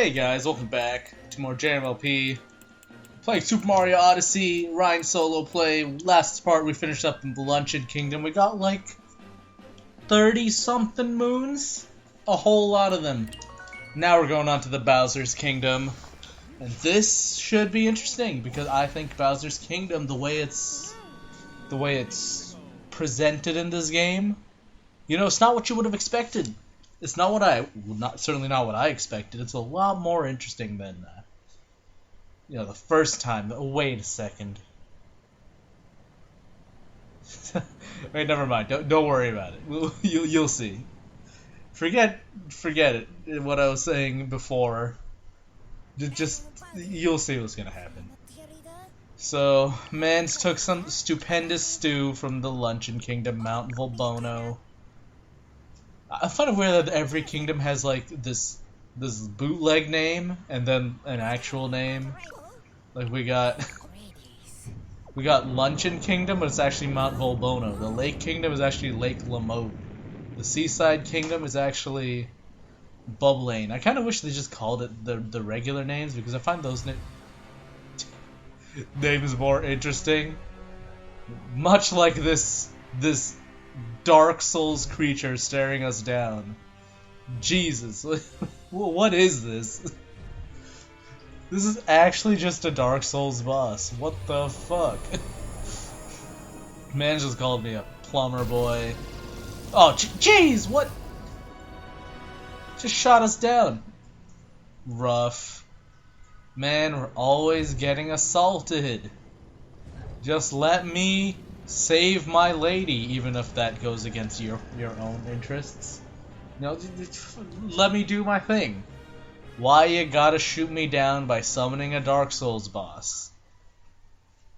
Hey guys, welcome back to more JREMLP. Playing Super Mario Odyssey, Ryan solo play. Last part we finished up in the Luncheon Kingdom. We got like 30-something moons. A whole lot of them. Now we're going on to the Bowser's Kingdom. And this should be interesting because I think Bowser's Kingdom, the way it's presented in this game, you know, it's not what you would have expected. It's not what certainly not what I expected. It's a lot more interesting than, the first time. Wait a second. Wait, never mind. Don't worry about it. You'll see. Forget it. What I was saying before. Just you'll see what's gonna happen. So, Mans took some stupendous stew from the Luncheon Kingdom, Mount Volbono. I find it weird that every kingdom has like this bootleg name and then an actual name. Like we got Luncheon Kingdom, but it's actually Mount Volbono. The Lake Kingdom is actually Lake Lamotte. The Seaside Kingdom is actually Bubblaine. I kind of wish they just called it the regular names because I find those names more interesting. Much like this Dark Souls creature staring us down. Jesus, what is this? This is actually just a Dark Souls boss. What the fuck? Man just called me a plumber boy. Oh, jeez, what? Just shot us down. Rough. Man, we're always getting assaulted. Just let me save my lady, even if that goes against your own interests. No, let me do my thing. Why you gotta shoot me down by summoning a Dark Souls boss?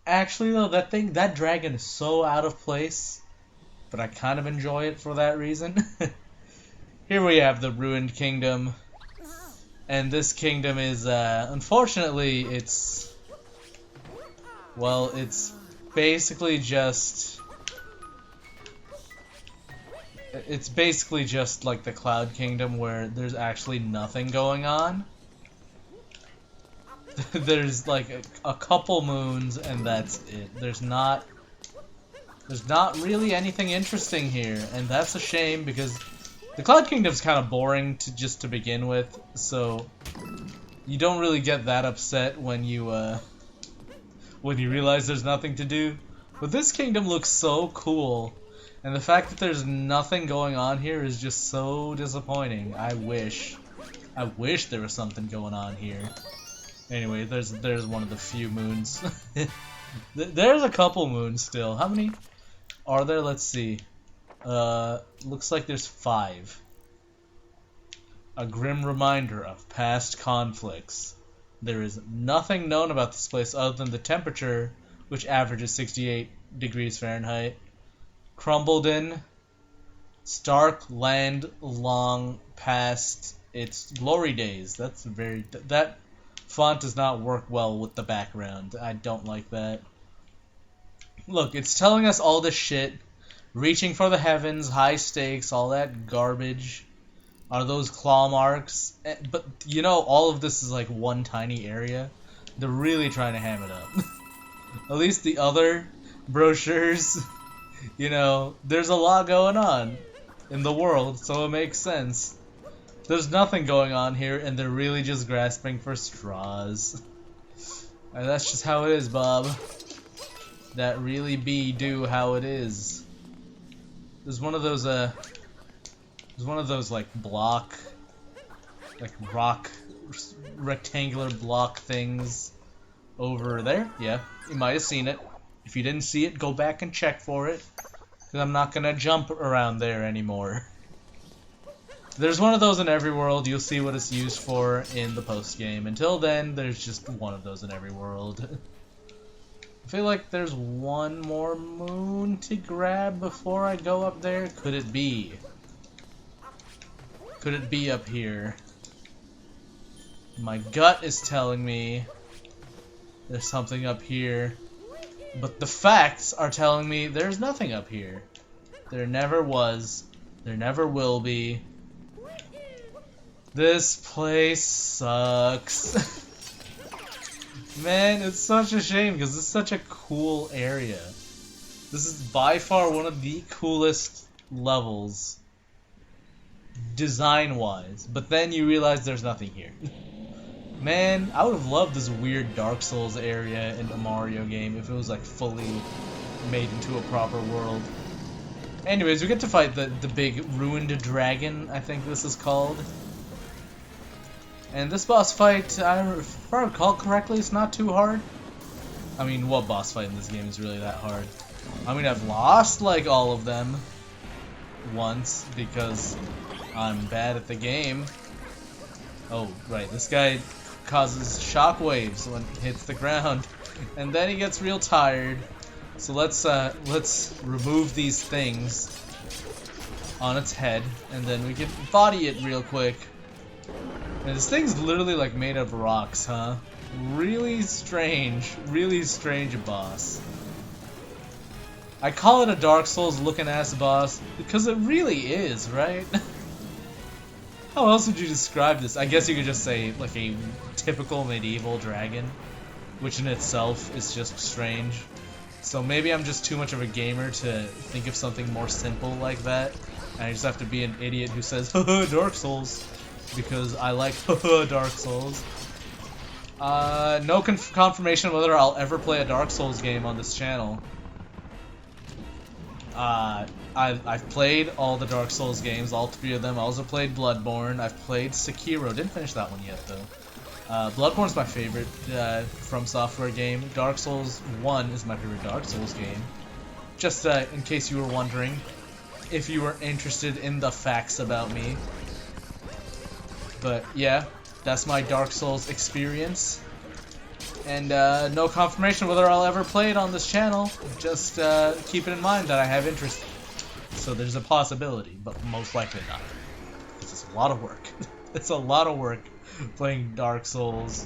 Actually, though, that dragon is so out of place, but I kind of enjoy it for that reason. Here we have the Ruined Kingdom, and this kingdom is, unfortunately, it's basically just like the Cloud Kingdom where there's actually nothing going on. There's like a couple moons and that's it. There's not really anything interesting here, and that's a shame because the Cloud Kingdom's kind of boring to begin with, so you don't really get that upset when you realize there's nothing to do. But this kingdom looks so cool, and the fact that there's nothing going on here is just so disappointing. I wish there was something going on here. Anyway, there's one of the few moons. There's a couple moons still. How many are there? Let's see. Looks like there's 5. A grim reminder of past conflicts. There is nothing known about this place other than the temperature, which averages 68 degrees Fahrenheit. Crumbledon, stark land long past its glory days. That font does not work well with the background. I don't like that. Look, it's telling us all this shit. Reaching for the heavens, high stakes, all that garbage. Are those claw marks? But, you know, all of this is like one tiny area. They're really trying to ham it up. At least the other brochures, you know, there's a lot going on in the world, so it makes sense. There's nothing going on here, and they're really just grasping for straws. And that's just how it is, Bob. That really do how it is. There's one of those, like rock, rectangular block things over there. Yeah, you might have seen it. If you didn't see it, go back and check for it, because I'm not gonna jump around there anymore. There's one of those in every world. You'll see what it's used for in the post-game. Until then, there's just one of those in every world. I feel like there's one more moon to grab before I go up there. Could it be? Could it be up here? My gut is telling me there's something up here, but the facts are telling me there's nothing up here. There never was. There never will be. This place sucks. Man, it's such a shame because it's such a cool area. This is by far one of the coolest levels, design-wise. But then you realize there's nothing here. Man, I would have loved this weird Dark Souls area in a Mario game if it was like fully made into a proper world. Anyways, we get to fight the big ruined dragon, I think this is called. And this boss fight, if I recall correctly, it's not too hard. I mean, what boss fight in this game is really that hard? I mean, I've lost like all of them once because I'm bad at the game. Oh, right, this guy causes shockwaves when he hits the ground, and then he gets real tired. So let's remove these things on its head, and then we can body it real quick. And this thing's literally like made of rocks, huh? Really strange boss. I call it a Dark Souls looking ass boss because it really is, right? How else would you describe this? I guess you could just say like a typical medieval dragon, which in itself is just strange. So maybe I'm just too much of a gamer to think of something more simple like that, and I just have to be an idiot who says, haha, Dark Souls, because I like haha, Dark Souls. No confirmation whether I'll ever play a Dark Souls game on this channel. I've played all the Dark Souls games, all 3 of them. I also played Bloodborne. I've played Sekiro. Didn't finish that one yet, though. Bloodborne's my favorite From Software game. Dark Souls 1 is my favorite Dark Souls game. Just in case you were wondering, if you were interested in the facts about me. But yeah, that's my Dark Souls experience. And no confirmation whether I'll ever play it on this channel. Just keep it in mind that I have interest. So there's a possibility, but most likely not. It's a lot of work. It's a lot of work playing Dark Souls.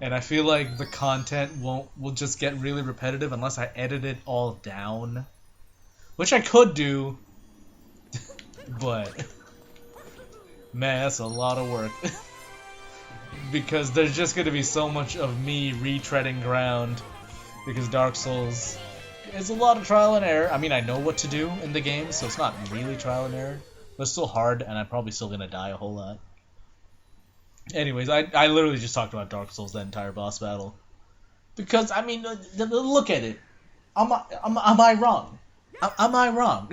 And I feel like the content will just get really repetitive unless I edit it all down. Which I could do. But man, that's a lot of work. Because there's just going to be so much of me retreading ground, because Dark Souls is a lot of trial and error. I mean, I know what to do in the game, so it's not really trial and error, but it's still hard, and I'm probably still going to die a whole lot. Anyways, I literally just talked about Dark Souls, the entire boss battle. Because, I mean, look at it. Am I wrong? Am I wrong?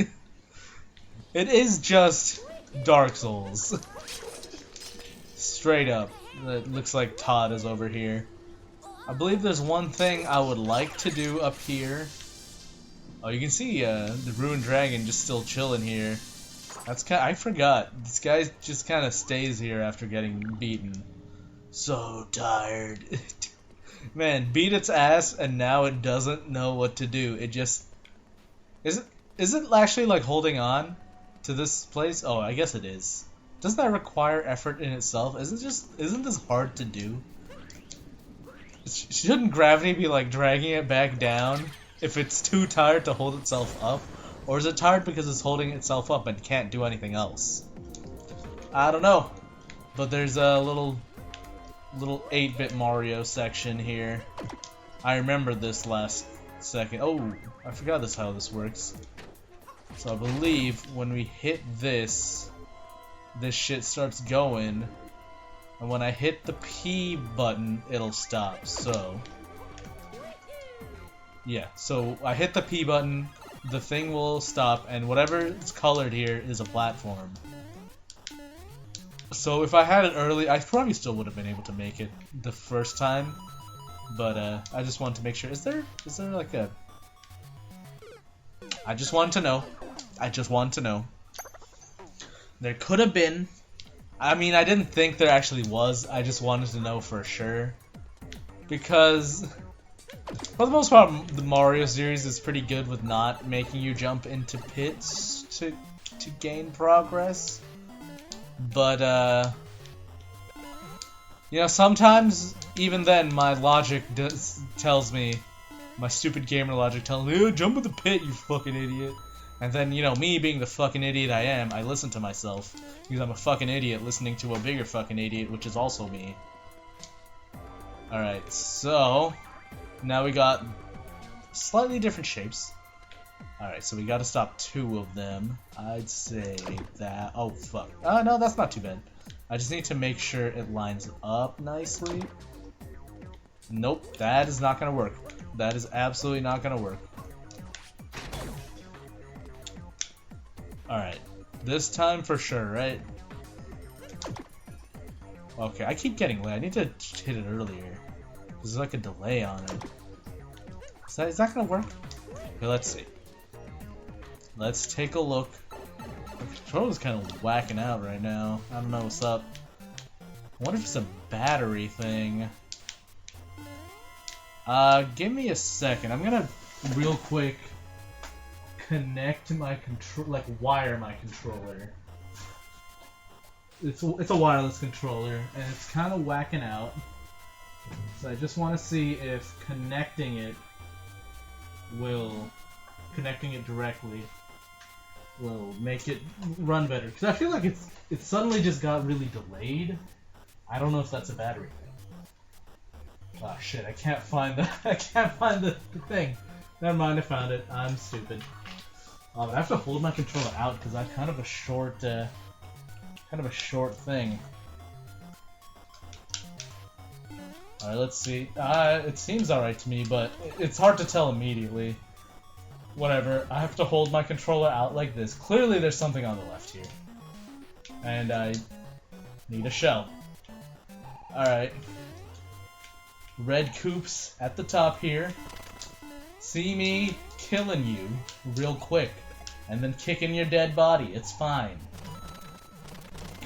It is just Dark Souls. Straight up. It looks like Todd is over here. I believe there's one thing I would like to do up here. Oh, you can see the Ruined Dragon just still chilling here. That's I forgot. This guy just kind of stays here after getting beaten. So tired. Man, beat its ass and now it doesn't know what to do. It just... Is it actually like holding on to this place? Oh, I guess it is. Doesn't that require effort in itself? Isn't this hard to do? Shouldn't gravity be like dragging it back down if it's too tired to hold itself up? Or is it tired because it's holding itself up and can't do anything else? I don't know. But there's a little 8-bit Mario section here. I remember this last second. Oh, I forgot how this works. So I believe when we hit this shit starts going, and when I hit the P button, it'll stop. So yeah, so I hit the P button, the thing will stop, and whatever is colored here is a platform. So if I had it early, I probably still would have been able to make it the first time, but I just wanted to make sure. Is there like a... I just wanted to know. There could have been. I mean, I didn't think there actually was. I just wanted to know for sure. Because, for the most part, the Mario series is pretty good with not making you jump into pits to gain progress. But, you know, sometimes, even then, my logic tells me, my stupid gamer logic tells me, oh, jump in the pit, you fucking idiot. And then, you know, me being the fucking idiot I am, I listen to myself. Because I'm a fucking idiot listening to a bigger fucking idiot, which is also me. Alright, so... now we got slightly different shapes. Alright, so we gotta stop 2 of them. I'd say that... oh, fuck. No, that's not too bad. I just need to make sure it lines up nicely. Nope, that is not gonna work. That is absolutely not gonna work. Alright, this time for sure, right? Okay, I keep getting late. I need to hit it earlier. There's like a delay on it. Is that gonna work? Okay, let's see. Let's take a look. The controller's kind of whacking out right now. I don't know what's up. I wonder if it's a battery thing. Give me a second. I'm gonna real quick connect my control, like wire my controller. It's a wireless controller and it's kind of whacking out. So I just want to see if connecting it directly will make it run better. Because I feel like it suddenly just got really delayed. I don't know if that's a battery thing. Oh shit! I can't find the thing. Never mind, I found it. I'm stupid. But I have to hold my controller out because I have kind of a short thing. Alright, let's see. It seems alright to me, but it's hard to tell immediately. Whatever, I have to hold my controller out like this. Clearly there's something on the left here. And I need a shell. Alright. Red Coops at the top here. See me killing you real quick. And then kicking your dead body. It's fine.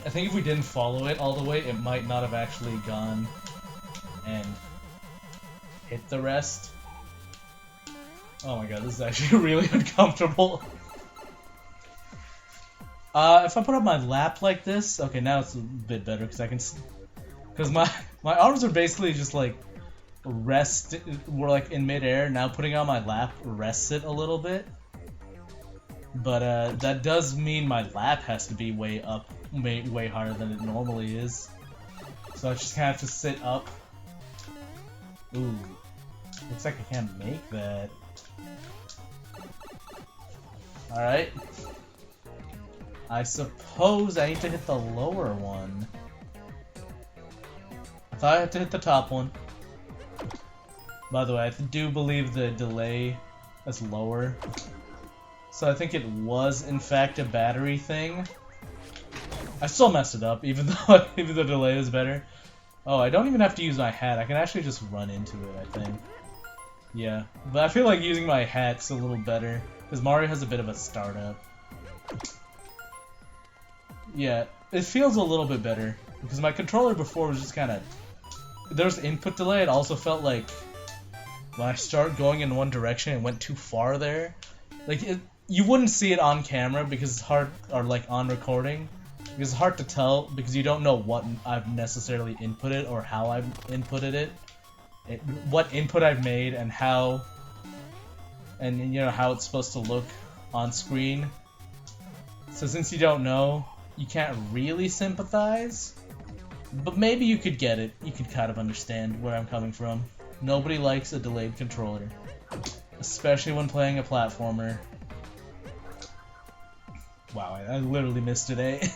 I think if we didn't follow it all the way, it might not have actually gone and hit the rest. Oh my god, this is actually really uncomfortable. If I put up my lap like this, okay, now it's a bit better because I can, because my arms are basically just like we're like in midair. Now putting on my lap rests it a little bit, but that does mean my lap has to be way up, way higher than it normally is. So I just kind of have to sit up. Ooh, looks like I can't make that. Alright. I suppose I need to hit the lower one. I thought I had to hit the top one. By the way, I do believe the delay is lower. So I think it was, in fact, a battery thing. I still messed it up, even though the delay is better. Oh, I don't even have to use my hat. I can actually just run into it, I think. Yeah, but I feel like using my hat's a little better, because Mario has a bit of a startup. Yeah, it feels a little bit better, because my controller before was just kind of... there was input delay. It also felt like when I start going in one direction, it went too far there. Like, you wouldn't see it on camera because it's hard, or like on recording. Because it's hard to tell because you don't know what I've necessarily inputted or how I've inputted it. What input I've made and how, and you know how it's supposed to look on screen. So since you don't know, you can't really sympathize. But maybe you could get it. You could kind of understand where I'm coming from. Nobody likes a delayed controller. Especially when playing a platformer. Wow, I literally missed it, eh?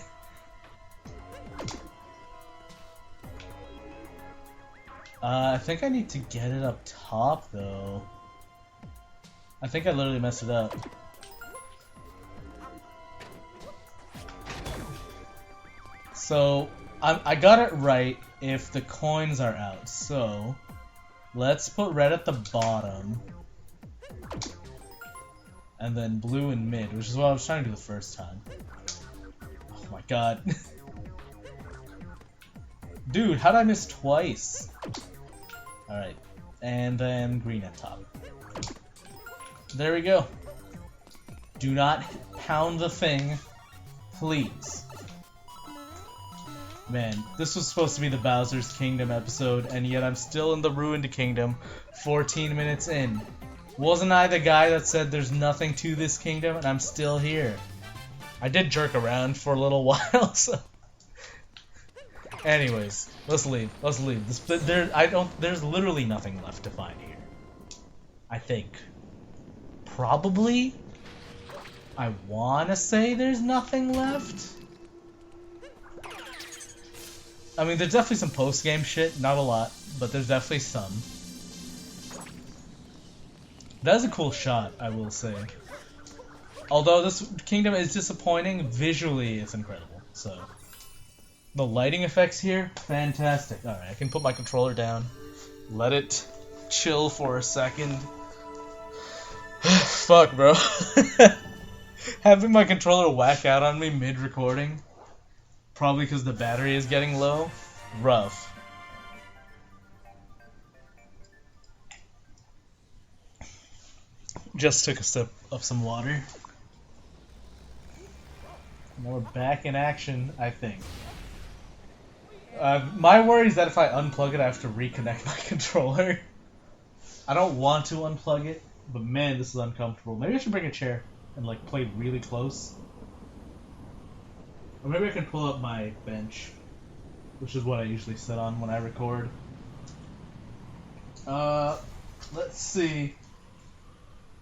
I think I need to get it up top, though. I think I literally messed it up. So, I got it right if the coins are out. So, let's put red at the bottom. And then blue in mid, which is what I was trying to do the first time. Oh my god. Dude, how did I miss twice? Alright, and then green at top. There we go. Do not pound the thing, please. Man, this was supposed to be the Bowser's Kingdom episode, and yet I'm still in the Ruined Kingdom 14 minutes in. Wasn't I the guy that said there's nothing to this kingdom, and I'm still here? I did jerk around for a little while, so... Anyways, let's leave. Let's leave. There's literally nothing left to find here. I think. Probably? I wanna say there's nothing left? I mean, there's definitely some post-game shit, not a lot, but there's definitely some. That is a cool shot, I will say. Although this kingdom is disappointing, visually it's incredible, so... The lighting effects here, fantastic. Alright, I can put my controller down, let it chill for a second. Fuck, bro. Having my controller whack out on me mid-recording, probably because the battery is getting low, rough. Just took a sip of some water. Now we're back in action, I think. My worry is that if I unplug it, I have to reconnect my controller. I don't want to unplug it, but man, this is uncomfortable. Maybe I should bring a chair and like play really close. Or maybe I can pull up my bench, which is what I usually sit on when I record. Let's see.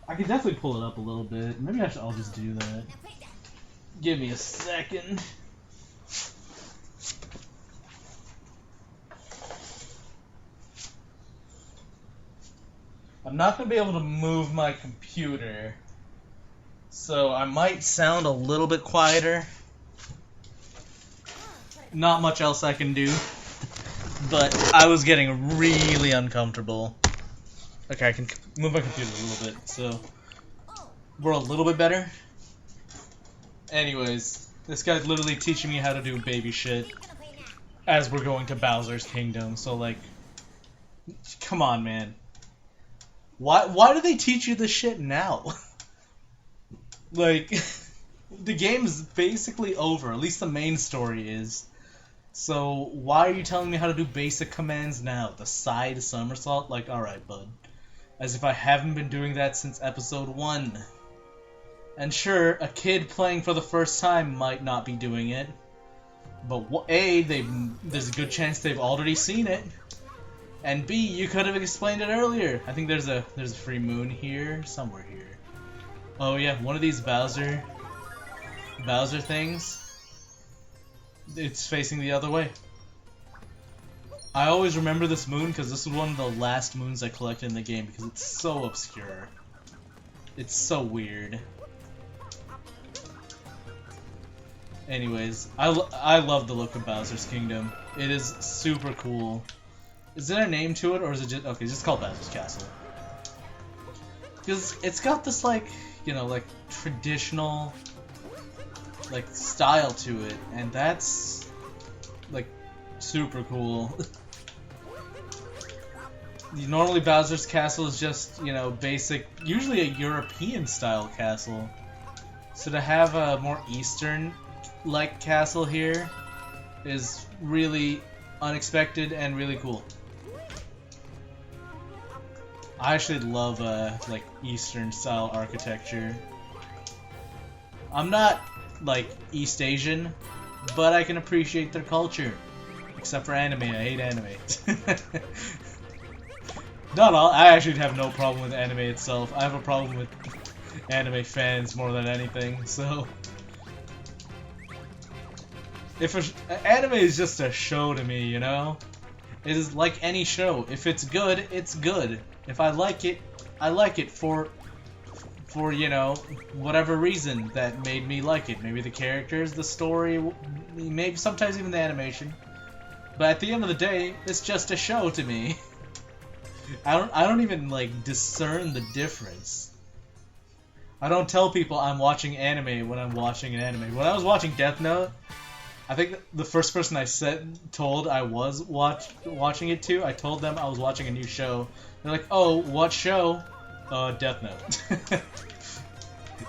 I can definitely pull it up a little bit. Maybe I'll just do that. Give me a second. I'm not going to be able to move my computer, so I might sound a little bit quieter. Not much else I can do, but I was getting really uncomfortable. Okay, I can move my computer a little bit, so we're a little bit better. Anyways, this guy's literally teaching me how to do baby shit as we're going to Bowser's Kingdom, so like, come on, man. Why do they teach you this shit now? Like, the game's basically over, at least the main story is. So why are you telling me how to do basic commands now? The side somersault? Like, alright, bud. As if I haven't been doing that since episode 1. And sure, a kid playing for the first time might not be doing it. But A, there's a good chance they've already seen it. And B, you could have explained it earlier. I think there's a free moon here, somewhere here. Oh yeah, one of these Bowser things. It's facing the other way. I always remember this moon because this was one of the last moons I collected in the game because it's so obscure. It's so weird. Anyways, I love the look of Bowser's Kingdom. It is super cool. Is there a name to it, or is it just... Okay, it's just called Bowser's Castle. Because it's got this, like, you know, like, traditional, like, style to it, and that's, like, super cool. Normally Bowser's Castle is just, you know, basic, usually a European-style castle. So to have a more Eastern-like castle here is really unexpected and really cool. I actually love, like, Eastern-style architecture. I'm not, like, East Asian, but I can appreciate their culture. Except for anime. I hate anime. Not all. I actually have no problem with anime itself. I have a problem with anime fans more than anything, so... Anime is just a show to me, you know? It is like any show. If it's good, it's good. If I like it, I like it for you know, whatever reason that made me like it. Maybe the characters, the story, maybe sometimes even the animation. But at the end of the day, it's just a show to me. I don't even like discern the difference. I don't tell people I'm watching anime when I'm watching an anime. When I was watching Death Note, I think the first person I told I was watching it to, I told them I was watching a new show. They're like, "Oh, what show?" Death Note.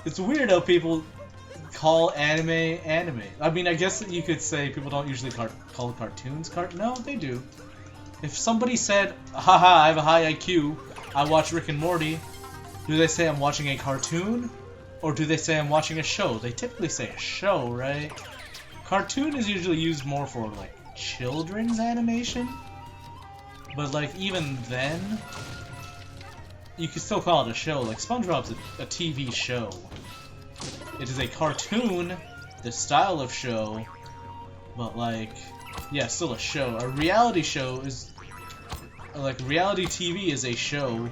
It's weird how people call anime anime. I mean, I guess you could say people don't usually call cartoons No, they do. If somebody said, "Haha, I have a high IQ, I watch Rick and Morty," Do they say I'm watching a cartoon? Or do they say I'm watching a show? They typically say a show, right? Cartoon is usually used more for, like, children's animation. But, like, even then, you could still call it a show. Like, SpongeBob's a TV show. It is a cartoon, the style of show, but, like, yeah, still a show. A reality show is, like, reality TV is a show,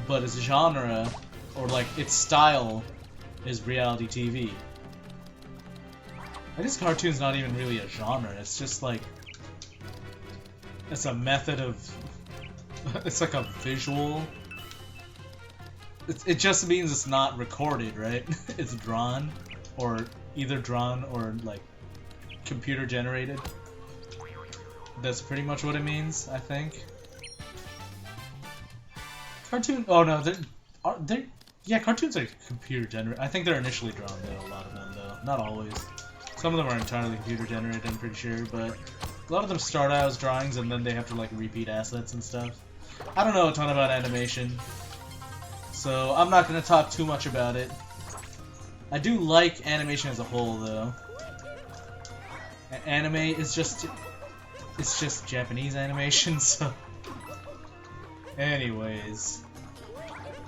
but its genre, or, like, its style is reality TV. I guess cartoon's not even really a genre, it's just like, it's a method of, it's like a visual, it just means it's not recorded, right? It's drawn, or either drawn or like computer generated. That's pretty much what it means, I think. Cartoon, oh no, yeah, cartoons are computer generated. I think they're initially drawn though, a lot of them though, not always. Some of them are entirely computer generated, I'm pretty sure, but a lot of them start out as drawings and then they have to like repeat assets and stuff. I don't know a ton about animation, so I'm not going to talk too much about it. I do like animation as a whole though. Anime is just, it's just Japanese animation, so... Anyways.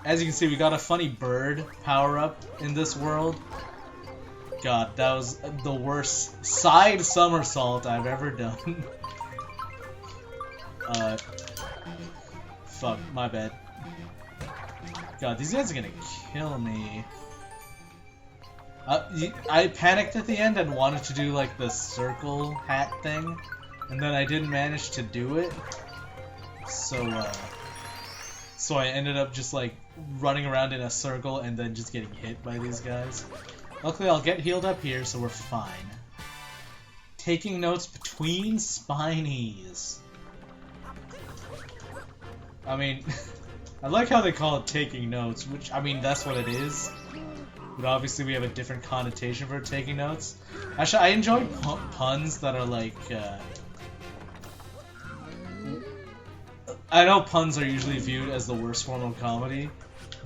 As you can see, we got a funny bird power-up in this world. God, that was the worst side somersault I've ever done. Fuck, my bad. God, these guys are gonna kill me. I panicked at the end and wanted to do like the circle hat thing, and then I didn't manage to do it. So I ended up just like running around in a circle and then just getting hit by these guys. Luckily, I'll get healed up here, so we're fine. Taking notes between spinies. I mean, I like how they call it taking notes, which, I mean, that's what it is. But obviously we have a different connotation for taking notes. Actually, I enjoy puns that are like, I know puns are usually viewed as the worst form of comedy,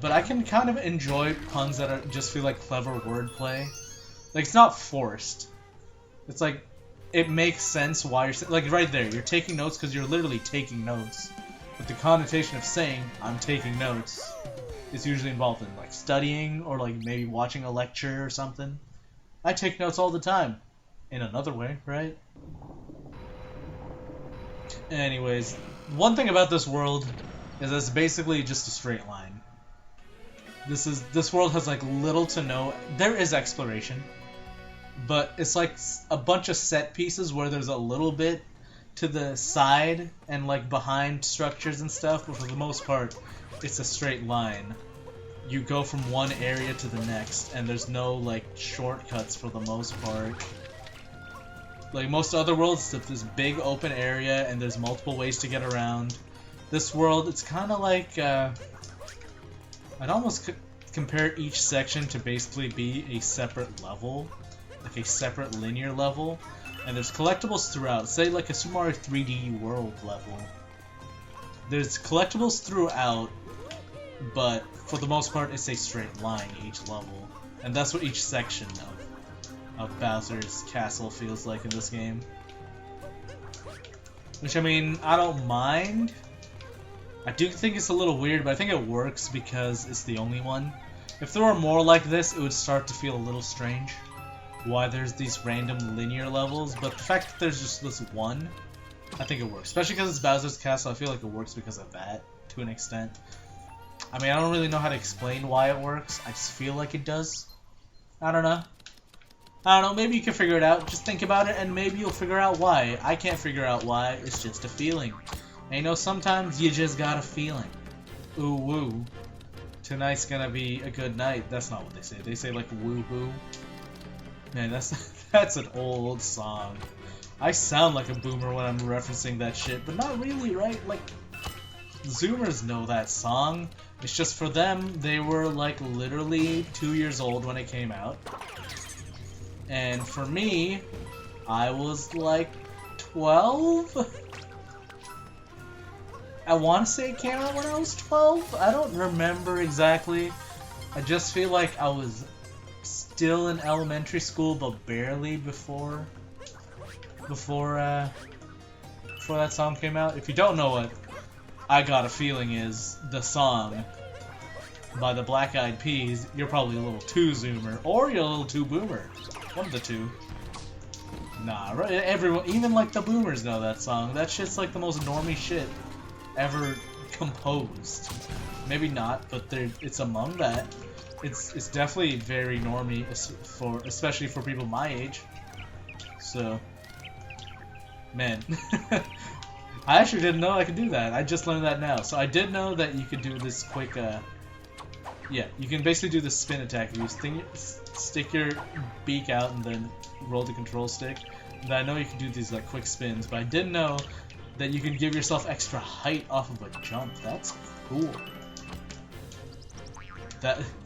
but I can kind of enjoy puns that are just feel like clever wordplay. Like, it's not forced. It's like, it makes sense why you're... Like, right there, you're taking notes because you're literally taking notes. But the connotation of saying, I'm taking notes, is usually involved in, like, studying, or, like, maybe watching a lecture or something. I take notes all the time. In another way, right? Anyways, one thing about this world is it's basically just a straight line. This world has like little to no. There is exploration, but it's like a bunch of set pieces where there's a little bit to the side and like behind structures and stuff, but for the most part, it's a straight line. You go from one area to the next, and there's no like shortcuts for the most part. Like most other worlds, it's this big open area, and there's multiple ways to get around. This world, it's kind of like, I'd almost compare each section to basically be a separate level, like a separate linear level, and there's collectibles throughout. Say like a Super Mario 3D World level. There's collectibles throughout, but for the most part, it's a straight line each level, and that's what each section of Bowser's Castle feels like in this game. Which, I mean, I don't mind. I do think it's a little weird, but I think it works because it's the only one. If there were more like this, it would start to feel a little strange. Why there's these random linear levels, but the fact that there's just this one, I think it works. Especially because it's Bowser's Castle, I feel like it works because of that, to an extent. I mean, I don't really know how to explain why it works, I just feel like it does. I don't know, maybe you can figure it out. Just think about it, and maybe you'll figure out why. I can't figure out why, it's just a feeling. And you know, sometimes you just got a feeling. Ooh woo. Tonight's gonna be a good night. That's not what they say. They say like woo woo. Man, that's an old song. I sound like a boomer when I'm referencing that shit, but not really, right? Like, Zoomers know that song. It's just for them, they were like literally 2 years old when it came out. And for me, I was like 12? I want to say it came out when I was 12. I don't remember exactly. I just feel like I was still in elementary school, but barely before that song came out. If you don't know what I Got a Feeling is, the song by the Black Eyed Peas, you're probably a little too zoomer, or you're a little too boomer. One of the two. Nah, right? Everyone, even like the boomers know that song. That shit's like the most normie shit ever composed. Maybe not, but it's among that. It's definitely very normie especially for people my age. So, man, I actually didn't know I could do that. I just learned that now. So I did know that you could do this quick. Yeah, you can basically do the spin attack. You stick your beak out and then roll the control stick. And I know you can do these like quick spins, but I didn't know that you can give yourself extra height off of a jump. That's cool.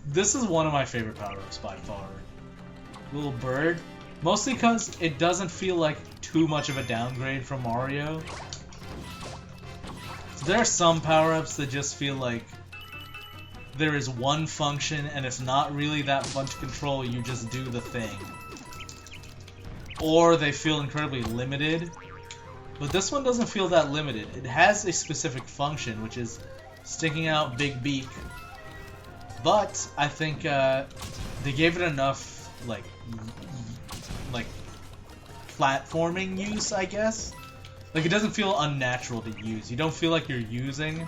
This is one of my favorite power-ups by far. Little bird. Mostly because it doesn't feel like too much of a downgrade from Mario. So there are some power-ups that just feel like there is one function and it's not really that fun to control, you just do the thing. Or they feel incredibly limited. But this one doesn't feel that limited. It has a specific function, which is sticking out big beak. But I think they gave it enough like platforming use, I guess. Like it doesn't feel unnatural to use. You don't feel like you're using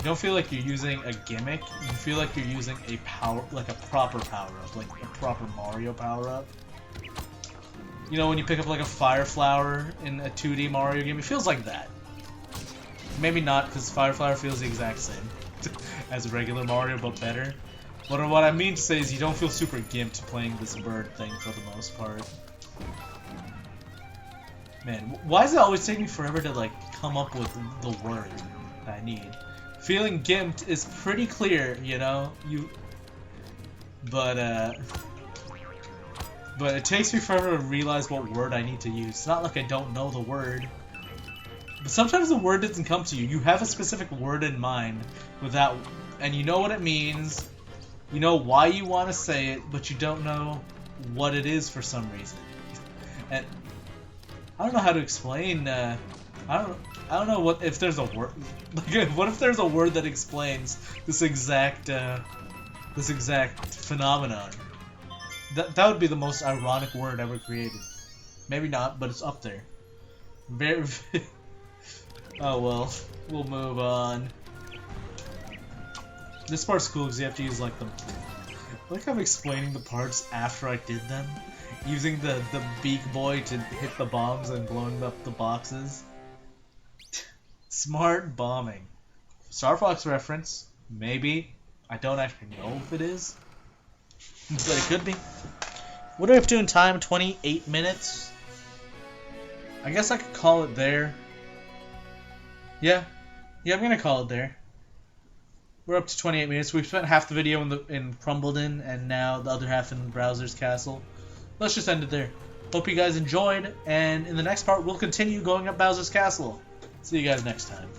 a gimmick. You feel like you're using a proper power-up, like a proper Mario power-up. You know, when you pick up like a fire flower in a 2D Mario game, it feels like that. Maybe not, because fire flower feels the exact same as regular Mario, but better. But what I mean to say is you don't feel super gimped playing this bird thing for the most part. Man, why does it always take me forever to like come up with the word that I need? Feeling gimped is pretty clear, you know. But it takes me forever to realize what word I need to use. It's not like I don't know the word. But sometimes the word doesn't come to you. You have a specific word in mind and you know what it means. You know why you want to say it, but you don't know what it is for some reason. And I don't know how to explain. I don't know what if there's a word. Like, what if there's a word that explains this exact phenomenon? That would be the most ironic word ever created. Maybe not, but it's up there. Very. Oh well, we'll move on. This part's cool because you have to use like I'm explaining the parts after I did them, using the beak boy to hit the bombs and blowing up the boxes. Smart bombing. Star Fox reference, maybe. I don't actually know if it is. But it could be. What are we up to in time? 28 minutes? I guess I could call it there. Yeah, I'm gonna call it there. We're up to 28 minutes. We've spent half the video in Crumbledon and now the other half in Browser's Castle. Let's just end it there. Hope you guys enjoyed, and in the next part we'll continue going up Bowser's Castle. See you guys next time.